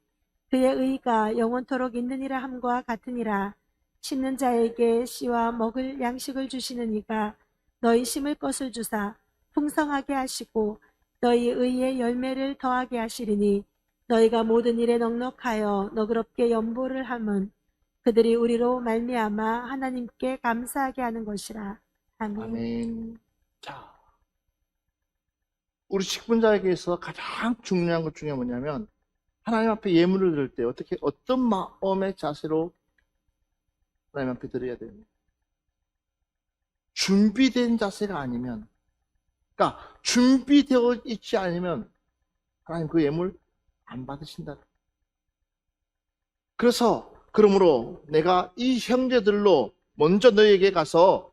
그의 의가 영원토록 있느니라 함과 같으니라. 심는 자에게 씨와 먹을 양식을 주시는 이가 너희 심을 것을 주사 풍성하게 하시고 너희 의의 열매를 더하게 하시리니 너희가 모든 일에 넉넉하여 너그럽게 연보를 함은 그들이 우리로 말미암아 하나님께 감사하게 하는 것이라. 아멘. 아멘. 자, 우리 직분자에게서 가장 중요한 것 중에 뭐냐면 하나님 앞에 예물을 드릴 때 어떤 마음의 자세로 하나님 앞에 드려야 됩니다. 준비된 자세가 아니면, 그러니까 준비되어 있지 않으면 하나님 그 예물 안 받으신다. 그래서 그러므로 내가 이 형제들로 먼저 너희에게 가서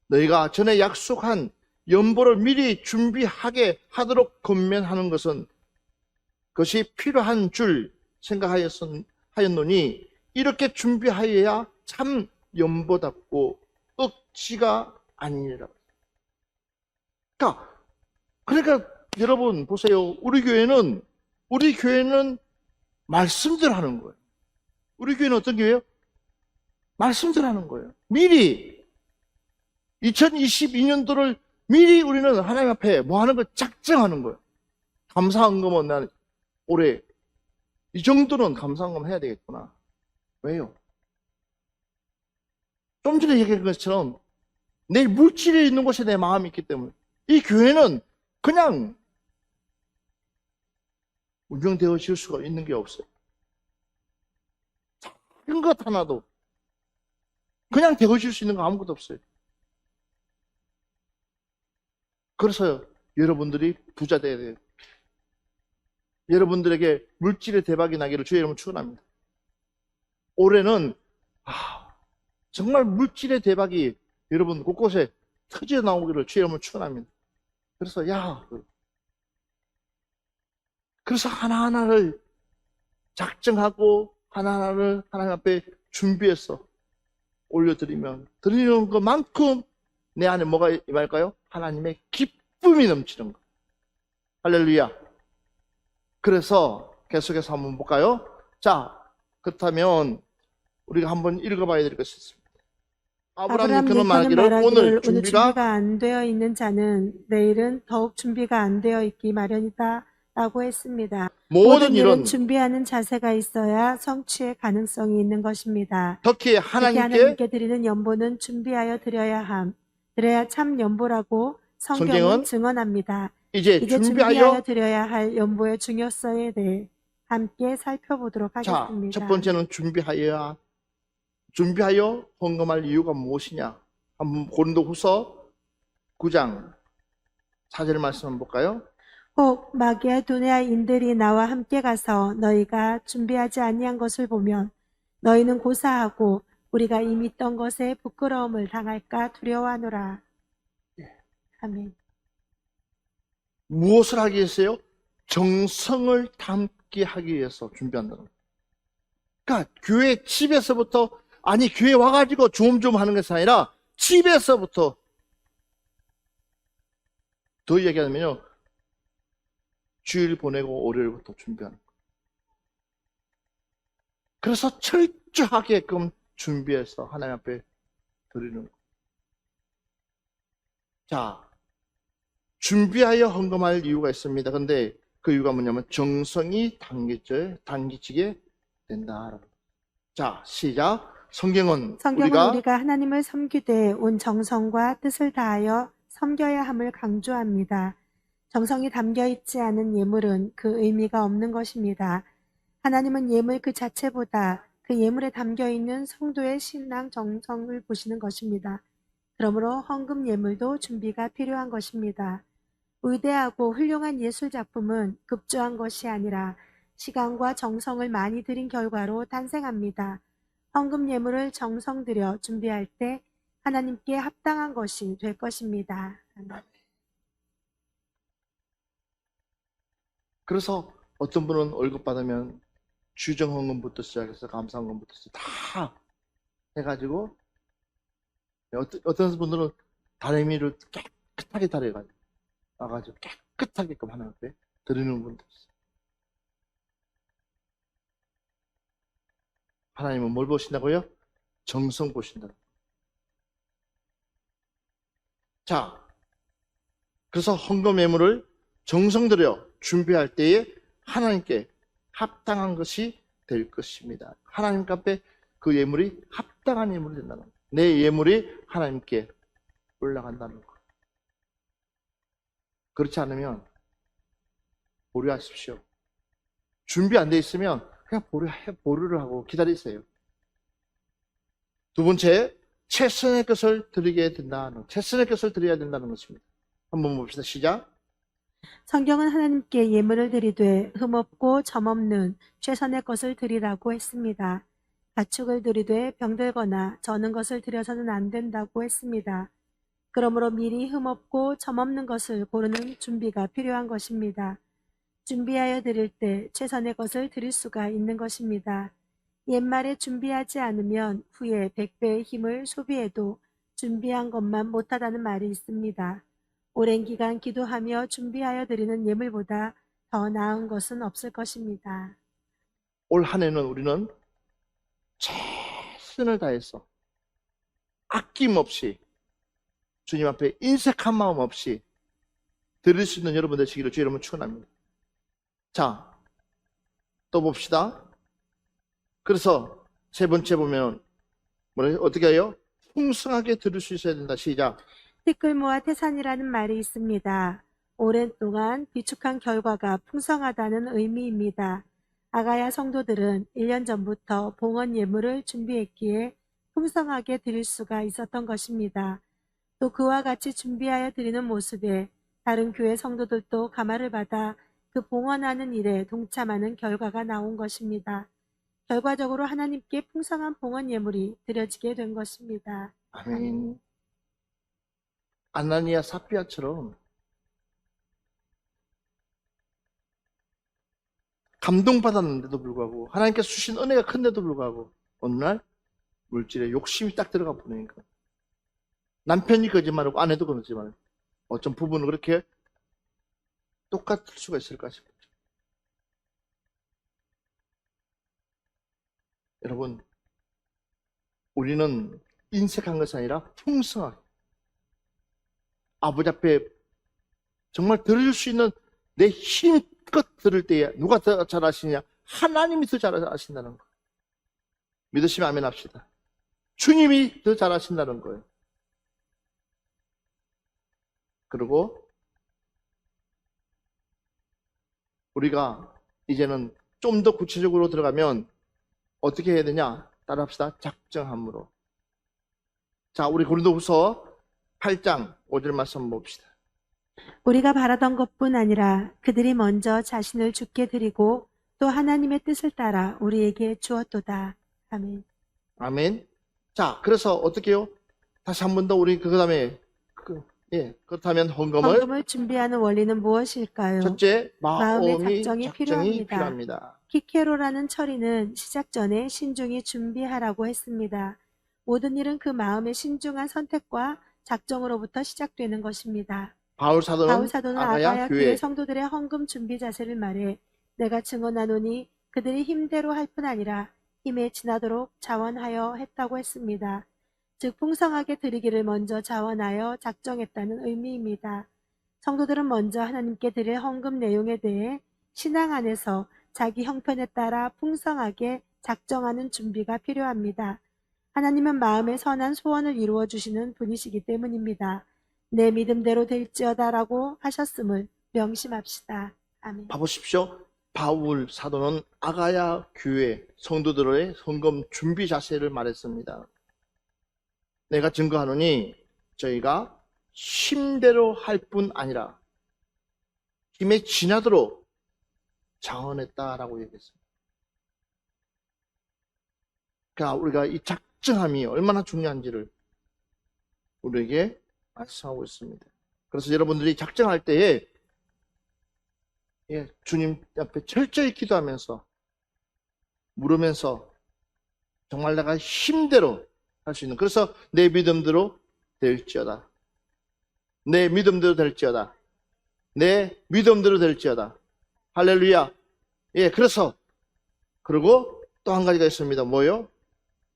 너희가 전에 약속한 연보를 미리 준비하게 하도록 권면하는 것은 그것이 필요한 줄 생각하였노니 이렇게 준비하여야 참 연보답고 억지가 아니니라. 그러니까 여러분 보세요. 우리 교회는 말씀대로 하는 거예요. 우리 교회는 어떤 교회예요? 말씀대로 하는 거예요. 미리 2022년도를 미리 우리는 하나님 앞에 뭐 하는 거 작정하는 거예요. 감사헌금은 난 올해 이 정도는 감사헌금 해야 되겠구나. 왜요? 좀 전에 얘기한 것처럼 내 물질이 있는 곳에 내 마음이 있기 때문에 이 교회는 그냥 운영되어질 수가 있는 게 없어요. 작은 것 하나도 그냥 되어질 수 있는 거 아무것도 없어요. 그래서 여러분들이 부자 돼야 돼요. 여러분들에게 물질의 대박이 나기를 주의 이름으로 축원합니다. 올해는 정말 물질의 대박이 여러분 곳곳에 터져 나오기를 주의 이름으로 축원합니다. 그래서 그래서 하나하나를 작정하고 하나하나를 하나님 앞에 준비해서 올려드리면 드리는 것만큼 내 안에 뭐가 임할까요? 하나님의 기쁨이 넘치는 것. 할렐루야. 그래서 계속해서 한번 볼까요? 자, 그렇다면 우리가 한번 읽어봐야 될 것이 있습니다. 아브라함께서는 말하기를 오늘 준비가 안 되어 있는 자는 내일은 더욱 준비가 안 되어 있기 마련이다 라고 했습니다. 모든 일은 준비하는 자세가 있어야 성취의 가능성이 있는 것입니다. 특히 하나님께 드리는 연보는 준비하여 드려야 함. 그래야 참 연보라고 성경은 증언합니다. 이제 준비하여 드려야 할 연보의 중요성에 대해 함께 살펴보도록 하겠습니다. 자, 첫 번째는 준비하여 헌금할 이유가 무엇이냐? 한번 고린도후서 9장 4절 말씀 한번 볼까요? 혹 마게도냐인들이 나와 함께 가서 너희가 준비하지 아니한 것을 보면 너희는 고사하고 우리가 이미 있던 것에 부끄러움을 당할까 두려워하노라. 아멘. 무엇을 하기 위해서요? 정성을 담게 하기 위해서 준비한다는 거예요. 그러니까 교회 집에서부터 교회 와가지고 좀 하는 것이 아니라 집에서부터 더 얘기하면요. 주일 보내고 월요일부터 준비하는 거예요. 그래서 철저하게끔 준비해서 하나님 앞에 드리는 거예요. 자, 준비하여 헌금할 이유가 있습니다. 근데 그 이유가 뭐냐면 정성이 당기지게 된다. 자, 시작. 성경은 우리가 하나님을 섬기되 온 정성과 뜻을 다하여 섬겨야 함을 강조합니다. 정성이 담겨 있지 않은 예물은 그 의미가 없는 것입니다. 하나님은 예물 그 자체보다 그 예물에 담겨 있는 성도의 신앙 정성을 보시는 것입니다. 그러므로 헌금 예물도 준비가 필요한 것입니다. 위대하고 훌륭한 예술 작품은 급조한 것이 아니라 시간과 정성을 많이 들인 결과로 탄생합니다. 헌금 예물을 정성 들여 준비할 때 하나님께 합당한 것이 될 것입니다. 그래서 어떤 분은 월급 받으면 주정헌금부터 시작해서 감사헌금부터 다 해가지고 어떤 분들은 다리미를 깨끗하게 달아가지고 와가지고 깨끗하게끔 하나님 앞에 드리는 분도 있어요. 하나님은 뭘 보신다고요? 정성 보신다. 자, 그래서 헌금 예물을 정성 들여 준비할 때에 하나님께 합당한 것이 될 것입니다. 하나님 앞에 그 예물이 합당한 예물이 된다는 거예요. 내 예물이 하나님께 올라간다는 거예요. 그렇지 않으면 보류하십시오. 준비 안 돼 있으면 그냥 보류를 하고 기다리세요. 두 번째, 최선의 것을 드려야 된다는 것입니다. 한번 봅시다. 시작. 성경은 하나님께 예물을 드리되 흠없고 점없는 최선의 것을 드리라고 했습니다. 가축을 드리되 병들거나 저는 것을 드려서는 안 된다고 했습니다. 그러므로 미리 흠없고 점없는 것을 고르는 준비가 필요한 것입니다. 준비하여 드릴 때 최선의 것을 드릴 수가 있는 것입니다. 옛말에 준비하지 않으면 후에 100배의 힘을 소비해도 준비한 것만 못하다는 말이 있습니다. 오랜 기간 기도하며 준비하여 드리는 예물보다 더 나은 것은 없을 것입니다. 올 한 해는 우리는 최선을 다해서 아낌없이 주님 앞에 인색한 마음 없이 드릴 수 있는 여러분 되시기를 주의 이름으로 축원합니다. 자, 또 봅시다. 그래서 세 번째 보면 어떻게 해요? 풍성하게 드릴 수 있어야 된다. 시작. 티끌모아 태산이라는 말이 있습니다. 오랜 동안 비축한 결과가 풍성하다는 의미입니다. 아가야 성도들은 1년 전부터 봉헌 예물을 준비했기에 풍성하게 드릴 수가 있었던 것입니다. 또 그와 같이 준비하여 드리는 모습에 다른 교회 성도들도 감화를 받아 그 봉헌하는 일에 동참하는 결과가 나온 것입니다. 결과적으로 하나님께 풍성한 봉헌 예물이 드려지게 된 것입니다. 아멘. 아나니아 사피아처럼 감동받았는데도 불구하고 하나님께서 주신 은혜가 큰데도 불구하고 어느 날 물질에 욕심이 딱 들어가 보니까 남편이 거짓말하고 아내도 거짓말하고 어떤 부분은 그렇게 똑같을 수가 있을까 싶어요. 여러분, 우리는 인색한 것이 아니라 풍성하게 아버지 앞에 정말 들을 수 있는 내 힘껏 들을 때에 누가 더 잘하시냐? 하나님이 더 잘하신다는 거. 믿으시면 아멘 합시다. 주님이 더 잘하신다는 거예요. 그리고 우리가 이제는 좀 더 구체적으로 들어가면 어떻게 해야 되냐? 따라합시다. 작정함으로. 자, 우리 고린도후서 8장 5절 말씀 봅시다. 우리가 바라던 것뿐 아니라 그들이 먼저 자신을 주께 드리고 또 하나님의 뜻을 따라 우리에게 주었도다. 아멘. 아멘. 자, 그래서 어떻게 해요? 다시 한 번 더 우리 그 다음에 그렇다면 헌금을 준비하는 원리는 무엇일까요? 첫째, 마음의 마음이 작정이 필요합니다. 키케로라는 처리는 시작 전에 신중히 준비하라고 했습니다. 모든 일은 그 마음의 신중한 선택과 작정으로부터 시작되는 것입니다. 바울 사도는 아가야 교회 성도들의 헌금 준비 자세를 말해 내가 증언하노니 그들이 힘대로 할 뿐 아니라 힘에 지나도록 자원하여 했다고 했습니다. 즉 풍성하게 드리기를 먼저 자원하여 작정했다는 의미입니다. 성도들은 먼저 하나님께 드릴 헌금 내용에 대해 신앙 안에서 자기 형편에 따라 풍성하게 작정하는 준비가 필요합니다. 하나님은 마음의 선한 소원을 이루어 주시는 분이시기 때문입니다. 내 믿음대로 될지어다라고 하셨음을 명심합시다. 아멘. 봐보십시오. 바울 사도는 아가야 교회 성도들의 헌금 준비 자세를 말했습니다. 내가 증거하노니 저희가 힘대로 할 뿐 아니라 힘에 지나도록 자원했다라고 얘기했습니다. 그러니까 우리가 이 작정함이 얼마나 중요한지를 우리에게 말씀하고 있습니다. 그래서 여러분들이 작정할 때에 주님 앞에 철저히 기도하면서 물으면서 정말 내가 힘대로 할 수 있는, 그래서 내 믿음대로 될지어다. 내 믿음대로 될지어다. 내 믿음대로 될지어다. 할렐루야. 그래서 그리고 또 한 가지가 있습니다. 뭐요?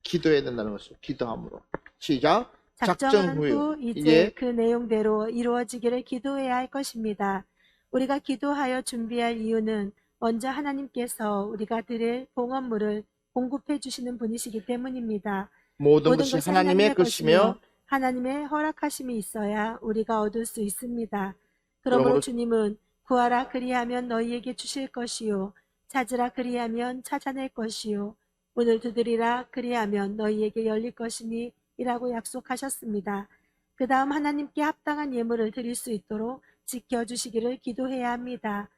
기도해야 된다는 것이죠. 기도함으로. 시작. 작정한 후 이제 그 내용대로 이루어지기를 기도해야 할 것입니다. 우리가 기도하여 준비할 이유는 먼저 하나님께서 우리가 드릴 봉헌물을 공급해 주시는 분이시기 때문입니다. 모든 것이 하나님의 것이며 하나님의 허락하심이 있어야 우리가 얻을 수 있습니다. 그러므로 주님은 구하라 그리하면 너희에게 주실 것이요 찾으라 그리하면 찾아낼 것이요 문을 두드리라 그리하면 너희에게 열릴 것이니 이라고 약속하셨습니다. 그 다음 하나님께 합당한 예물을 드릴 수 있도록 지켜주시기를 기도해야 합니다.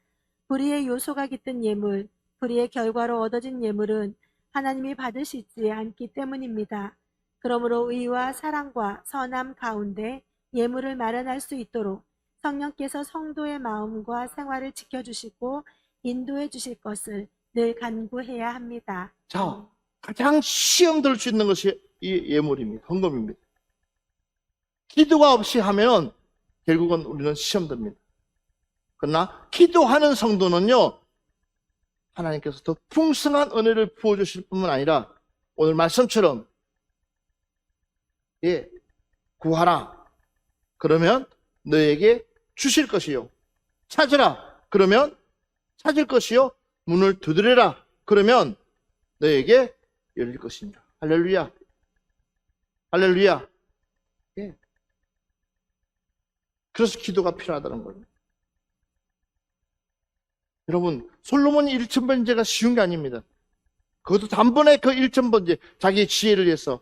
불의의 요소가 깃든 예물, 불의의 결과로 얻어진 예물은 하나님이 받으시지 않기 때문입니다. 그러므로 의와 사랑과 선함 가운데 예물을 마련할 수 있도록 성령께서 성도의 마음과 생활을 지켜주시고 인도해 주실 것을 늘 간구해야 합니다. 자, 가장 시험 들 수 있는 것이 이 예물입니다. 헌금입니다. 기도가 없이 하면 결국은 우리는 시험 듭니다. 그러나 기도하는 성도는요, 하나님께서 더 풍성한 은혜를 부어주실 뿐만 아니라 오늘 말씀처럼 구하라 그러면 너에게 주실 것이요 찾으라 그러면 찾을 것이요 문을 두드려라 그러면 너에게 열릴 것입니다. 할렐루야. 할렐루야. 그래서 기도가 필요하다는 거예요. 여러분, 솔로몬이 1,000번제가 쉬운 게 아닙니다. 그것도 단번에 그 1,000번제, 자기의 지혜를 위해서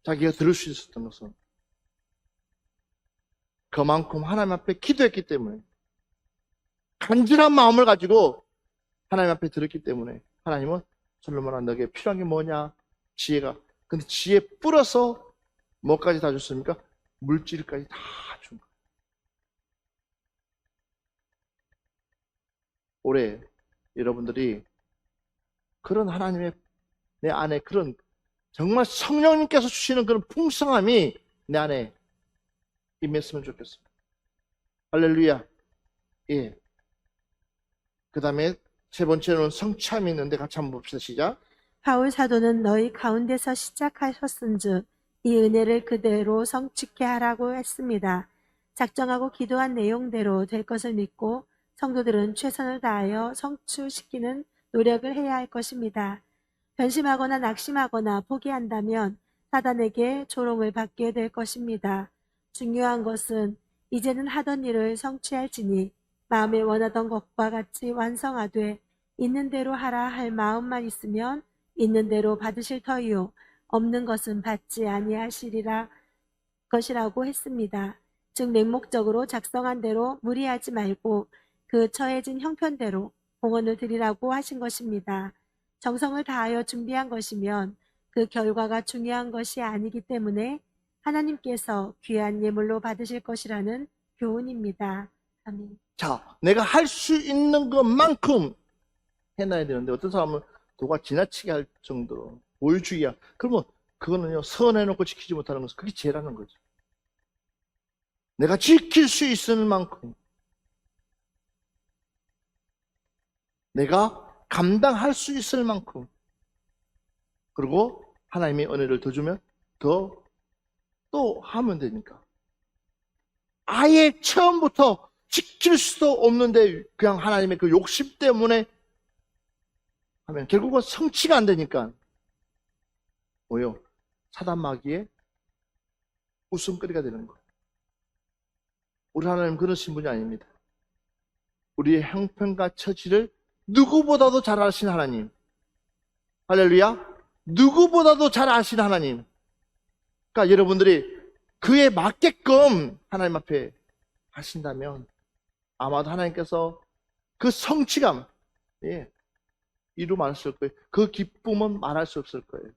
자기가 들을 수 있었던 것은 그만큼 하나님 앞에 기도했기 때문에, 간절한 마음을 가지고 하나님 앞에 들었기 때문에 하나님은 솔로몬아, 너에게 필요한 게 뭐냐? 지혜가. 근데 지혜 뿌려서 뭐까지 다 줬습니까? 물질까지 다 준 거예요. 올해 여러분들이 그런 하나님의 내 안에 그런 정말 성령님께서 주시는 그런 풍성함이 내 안에 임했으면 좋겠습니다. 할렐루야. 예. 그 다음에 세 번째로는 성취함이 있는데 같이 한번 봅시다. 시작. 바울 사도는 너희 가운데서 시작하셨은즉 이 은혜를 그대로 성취케 하라고 했습니다. 작정하고 기도한 내용대로 될 것을 믿고 성도들은 최선을 다하여 성취시키는 노력을 해야 할 것입니다. 변심하거나 낙심하거나 포기한다면 사단에게 조롱을 받게 될 것입니다. 중요한 것은 이제는 하던 일을 성취할지니 마음에 원하던 것과 같이 완성하되 있는 대로 하라 할 마음만 있으면 있는 대로 받으실 터이요 없는 것은 받지 아니하시리라 것이라고 했습니다. 즉 맹목적으로 작성한 대로 무리하지 말고 그 처해진 형편대로 공헌을 드리라고 하신 것입니다. 정성을 다하여 준비한 것이면 그 결과가 중요한 것이 아니기 때문에 하나님께서 귀한 예물로 받으실 것이라는 교훈입니다. 아멘. 자, 내가 할 수 있는 것만큼 해놔야 되는데 어떤 사람은 도가 지나치게 할 정도로 보여주기야. 그러면 그거는요, 선해놓고 지키지 못하는 것은 그게 죄라는 거죠. 내가 지킬 수 있을 만큼, 내가 감당할 수 있을 만큼, 그리고 하나님의 은혜를 더 주면 더 또 하면 되니까. 아예 처음부터 지킬 수도 없는데 그냥 하나님의 그 욕심 때문에 하면 결국은 성취가 안 되니까 뭐요? 사단 마귀의 웃음거리가 되는 거예요. 우리 하나님 그러신 분이 아닙니다. 우리의 형편과 처지를 누구보다도 잘 아신 하나님. 할렐루야. 누구보다도 잘 아신 하나님. 그러니까 여러분들이 그에 맞게끔 하나님 앞에 하신다면 아마도 하나님께서 그 성취감, 예, 이루 말했을 거예요. 그 기쁨은 말할 수 없을 거예요.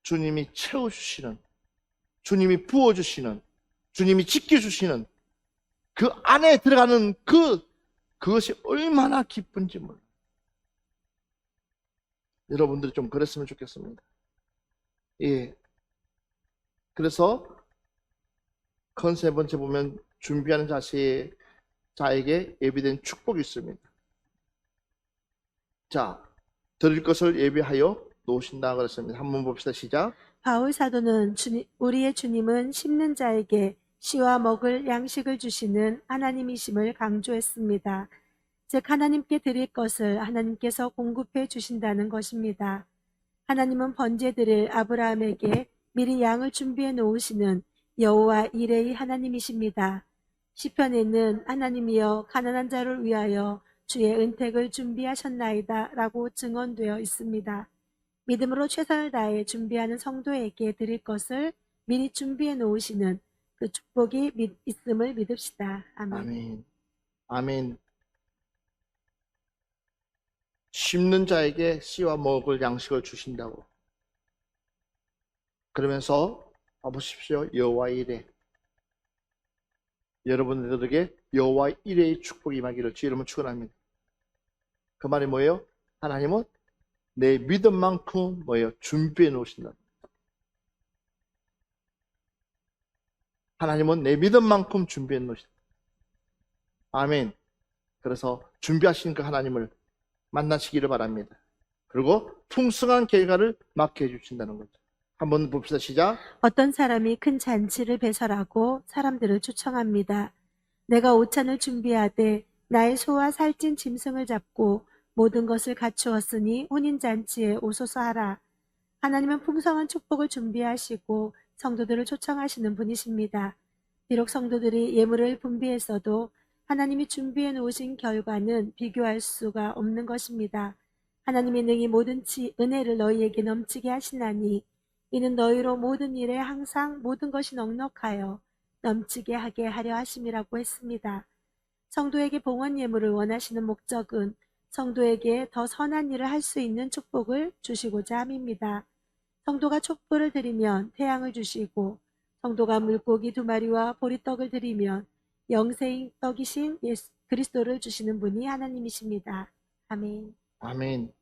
주님이 채워주시는, 주님이 부어주시는, 주님이 지켜주시는 그 안에 들어가는 그것이 얼마나 기쁜지 몰라요. 여러분들이 좀 그랬으면 좋겠습니다. 예. 그래서 컨세 번째 보면 준비하는 자에게 예비된 축복이 있습니다. 자, 드릴 것을 예비하여 놓으신다 그랬습니다. 한번 봅시다. 시작. 바울 사도는 우리의 주님은 심는 자에게 씨와 먹을 양식을 주시는 하나님이심을 강조했습니다. 즉 하나님께 드릴 것을 하나님께서 공급해 주신다는 것입니다. 하나님은 번제 드릴 아브라함에게 미리 양을 준비해 놓으시는 여호와 이레의 하나님이십니다. 시편에는 하나님이여 가난한 자를 위하여 주의 은택을 준비하셨나이다 라고 증언되어 있습니다. 믿음으로 최선을 다해 준비하는 성도에게 드릴 것을 미리 준비해 놓으시는 그 축복이 있음을 믿읍시다. 아멘. 아멘. 아멘. 심는 자에게 씨와 먹을 양식을 주신다고. 그러면서 보십시오. 여호와 이레. 여러분들에게 여호와 이레의 축복이 임하기를 주 이름으로 축원합니다. 그 말이 뭐예요? 하나님은 내 믿음만큼 뭐예요? 준비해 놓으신다. 하나님은 내 믿음만큼 준비해 놓으신다. 아멘. 그래서 준비하신 그 하나님을 만나시기를 바랍니다. 그리고 풍성한 결과를 맡게 해주신다는 거죠. 한번 봅시다. 시작. 어떤 사람이 큰 잔치를 배설하고 사람들을 초청합니다. 내가 오찬을 준비하되 나의 소와 살찐 짐승을 잡고 모든 것을 갖추었으니 혼인잔치에 오소서 하라. 하나님은 풍성한 축복을 준비하시고 성도들을 초청하시는 분이십니다. 비록 성도들이 예물을 분배했어도 하나님이 준비해 놓으신 결과는 비교할 수가 없는 것입니다. 하나님의 능히 모든 은혜를 너희에게 넘치게 하시나니 이는 너희로 모든 일에 항상 모든 것이 넉넉하여 넘치게 하게 하려 하심이라고 했습니다. 성도에게 봉헌 예물을 원하시는 목적은 성도에게 더 선한 일을 할 수 있는 축복을 주시고자 함입니다. 성도가 촛불을 드리면 태양을 주시고 성도가 물고기 2마리와 보리떡을 드리면 영생 떡이신 예수 그리스도를 주시는 분이 하나님이십니다. 아멘. 아멘.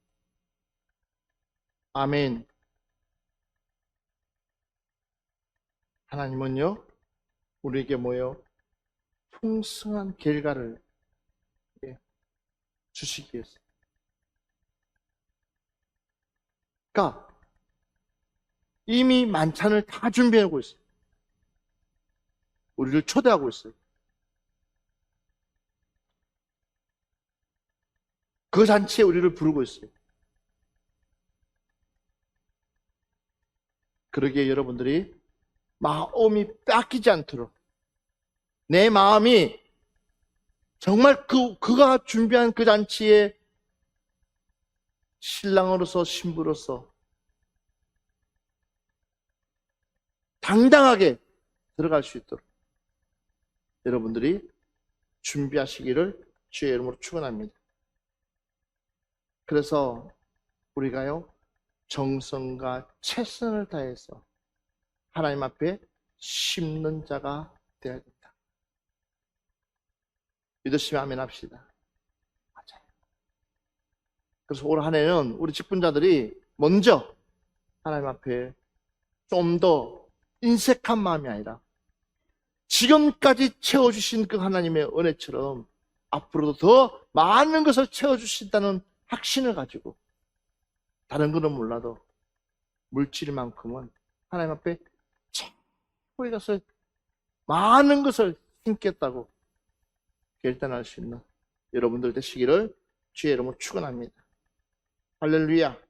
아멘. 하나님은요, 우리에게 뭐요? 풍성한 결과를 주시기 위해서. 그러니까 이미 만찬을 다 준비하고 있어요. 우리를 초대하고 있어요. 그 잔치에 우리를 부르고 있어요. 그러기에 여러분들이 마음이 뺏기지 않도록 내 마음이 정말 그가 준비한 그 잔치에 신랑으로서 신부로서 당당하게 들어갈 수 있도록 여러분들이 준비하시기를 주의 이름으로 축원합니다. 그래서 우리가요, 정성과 최선을 다해서 하나님 앞에 심는 자가 되어야 된다. 믿으시면 아멘 합시다. 맞아요. 그래서 올 한 해는 우리 직분자들이 먼저 하나님 앞에 좀 더 인색한 마음이 아니라 지금까지 채워주신 그 하나님의 은혜처럼 앞으로도 더 많은 것을 채워주신다는 확신을 가지고, 다른 거는 몰라도 물질만큼은 하나님 앞에 최고의 것을, 많은 것을 힘겠다고 결단할 수 있는 여러분들 되시기를 주의 이름으로 축원합니다. 할렐루야.